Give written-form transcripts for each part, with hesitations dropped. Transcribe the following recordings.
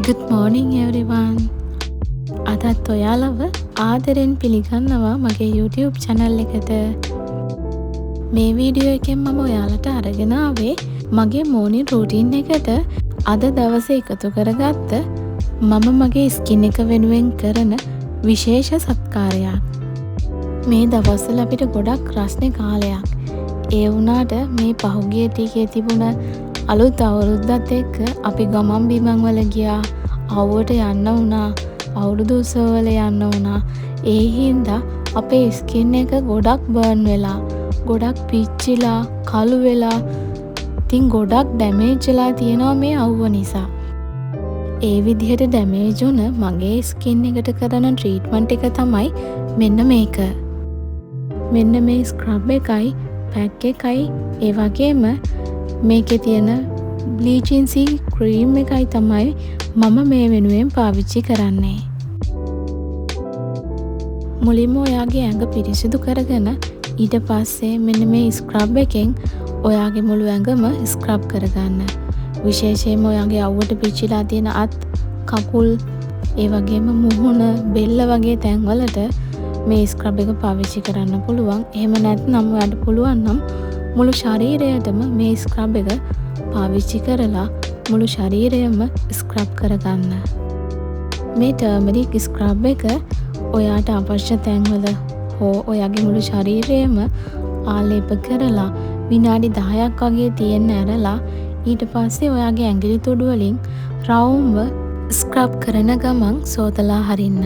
Good morning everyone. අදත් ඔයාලව ආදරෙන් පිළිගන්නවා මගේ YouTube channel එකට. මේ වීඩියෝ එකෙන් මම ඔයාලට අරගෙන ආවේ මගේ morning routine එකට අද දවසේ එකතු කරගත්ත මම මගේ skin එක වෙනුවෙන් කරන විශේෂ සත්කාරයක්. මේ දවස්වල අපිට ගොඩක් රස්නේ කාලයක්. ඒ වුණාට මේ පහුගිය ටිකේ තිබුණ අලුත් අවුරුද්දත් එක්ක අපි ගමන් බිමන් වල ගියා. අවුවට යන්න වුණා. අවුරුදු උත්සවවල යන්න වුණා. ඒ හින්දා අපේ ස්කින් එක ගොඩක් බර්න් වෙලා, ගොඩක් පිච්චිලා, කළු වෙලා, ඉතින් ගොඩක් ඩැමේජ් වෙලා තියෙනවා මේ අවුව නිසා. ඒ විදිහට ඩැමේජ් වුණ මගේ ස්කින් එකට කරන ට්‍රීට්මන්ට් එක තමයි මෙන්න මේක. මෙන්න මේ ස්ක්‍රබ් එකයි, පැක් එකයි, ඒ වගේම මේකේ තියෙන බ්ලීචින් සී ක්‍රීම් එකයි තමයි මම මේ වෙනුවෙන් පාවිච්චි කරන්නේ. මුලින්ම ඔයාගේ ඇඟ පිරිසිදු කරගෙන ඊට පස්සේ මෙන්න මේ ස්ක්‍රබ් එකෙන් ඔයාගේ මුළු ඇඟම ස්ක්‍රබ් කරගන්න. විශේෂයෙන්ම ඔයාගේ අවුවට පිච්චිලා තියෙන අත්, කකුල්, ඒ වගේම මුහුණ, බෙල්ල වගේ තැන්වලට මේ ස්ක්‍රබ් එක පාවිච්චි කරන්න පුළුවන්. එහෙම නැත්නම් ඔයාට පුළුවන් නම් මුළු ශරීරයටම මේ ස්ක්‍රබ් එක පාවිච්චි කරලා මුළු ශරීරයම ස්ක්‍රබ් කරගන්න. මේ ටර්මරික් ස්ක්‍රබ් එක ඔයාට අවශ්‍ය තැන්වල හෝ ඔයාගේ මුළු ශරීරයම ආලේප කරලා විනාඩි 10ක් වගේ තියෙන්න ඇරලා ඊට පස්සේ ඔයාගේ ඇඟිලි තුඩු වලින් රවුම්ව ස්ක්‍රබ් කරන ගමන් සෝතලා හරින්න.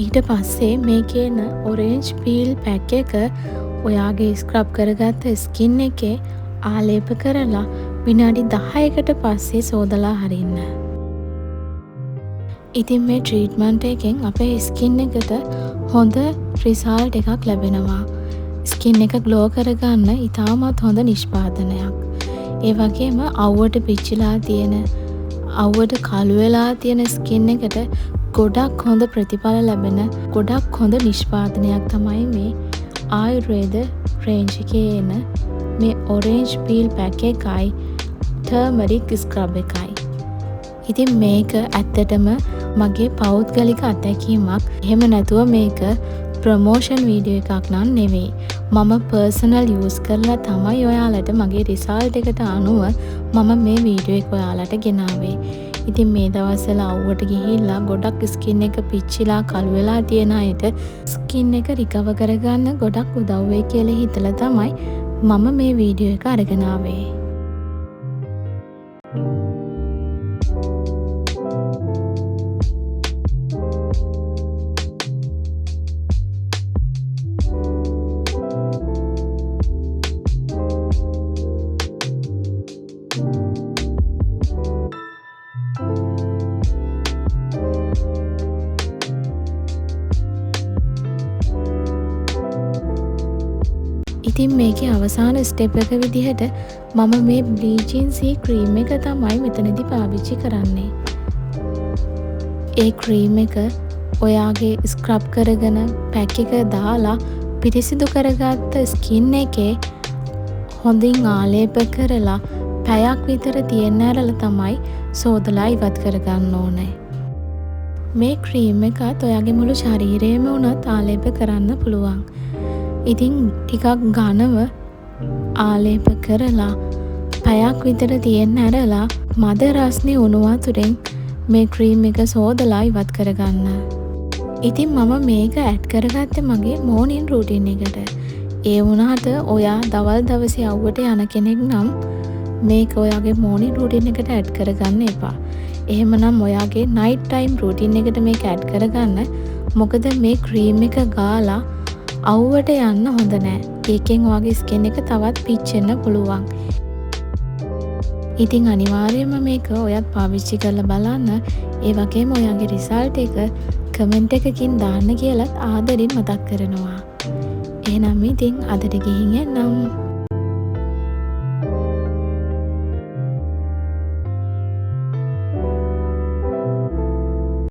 ඊට පස්සේ මේකේන ඔරේන්ජ් පීල් පැක් එක ඔයාගේ ස්ක්‍රබ් කරගත්ත ස්කින් එකේ ආලේප කරලා විනාඩි 10කට පස්සේ සෝදලා හරින්න. ඉතින් මේ ට්‍රීට්මන්ට් එකෙන් අපේ ස්කින් එකට හොඳ රිසල්ට් එකක් ලැබෙනවා. ස්කින් එක ග්ලෝ කරගන්න ඉතාමත් හොඳ නිෂ්පාදනයක්. ඒ වගේම අවුවට පිච්චිලා තියෙන, අවුවට කළු වෙලා තියෙන ස්කින් එකට ගොඩක් හොඳ ප්‍රතිඵල ලැබෙන ගොඩක් හොඳ නිෂ්පාදනයක් තමයි මේ ආයුර්වේද රේන්ජ් එකේ එන මේ ඔරේන්ජ් පීල් පැක් එකයි ටර්මරික් ස්ක්‍රබ් එකයි. ඉතින් මේක ඇත්තටම මගේ පෞද්ගලික අත්දැකීමක්. එහෙම නැතුව මේක ප්‍රමෝෂන් වීඩියෝ එකක් නම් නෙවෙයි. මම පර්සනල් යූස් කරලා තමයි ඔයාලට මගේ රිසල්ට් එකට අනුව මම මේ වීඩියෝ එක ඔයාලට ගෙනාවේ. ඉතින් මේ දවස්වල අවුවට ගිහිල්ලා ගොඩක් ස්කින් එක පිච්චිලා කළු වෙලා තියෙන අයට ස්කින් එක රිකවර් කරගන්න ගොඩක් උදව් වෙයි කියලා හිතලා තමයි මම මේ වීඩියෝ එක අරගෙන ආවේ. ඉතින් මේකේ අවසාන ස්ටෙප් එක විදිහට මම මේ බ්ලීචින් C ක්‍රීම් එක තමයි මෙතනදී පාවිච්චි කරන්නේ. ඒ ක්‍රීම් එක ඔයාගේ ස්ක්‍රබ් කරගෙන පැක් එක දාලා පිරිසිදු කරගත්ත ස්කින් එකේ හොඳින් ආලේප කරලා පැයක් විතර තියෙන්න ඇරලා තමයි සෝදලා ඉවත් කරගන්න ඕනේ. මේ ක්‍රීම් එකත් ඔයාගේ මුළු ශරීරයේම උනත් ආලේප කරන්න පුළුවන්. ඉතින් ටිකක් ඝනව ආලේප කරලා පැයක් විතර තියෙන්න ඇරලා මද රස්නේ උණු වතුරෙන් මේ ක්‍රීම් එක සෝදලා ඉවත් කරගන්න. ඉතින් මම මේක ඇඩ් කරගත්තේ මගේ මෝර්නින් රූටින් එකට. ඒ වුණාට ඔයා දවල් දවසේ අවුවට යන කෙනෙක් නම් මේක ඔයාගේ මෝර්නින් රූටින් එකට ඇඩ් කරගන්න එපා. එහෙමනම් ඔයාගේ නයිට් ටයිම් රූටින් එකට මේක ඇඩ් කරගන්න. මොකද මේ ක්‍රීම් එක ගාලා අවුවට යන්න හොඳ නෑ. ඒකෙන් ඔයාගේ ස්කින් එක තවත් පිච්චෙන්න පුළුවන්. ඉතින් අනිවාර්යයෙන්ම මේක ඔයත් පාවිච්චි කරලා බලන්න. ඒ වගේම ඔයාගේ රිසල්ට් එක කමෙන්ට් එකකින් දාන්න කියලාත් ආදරෙන් මතක් කරනවා. එහෙනම් ඉතින් අදට ගිහින් එන්නම්.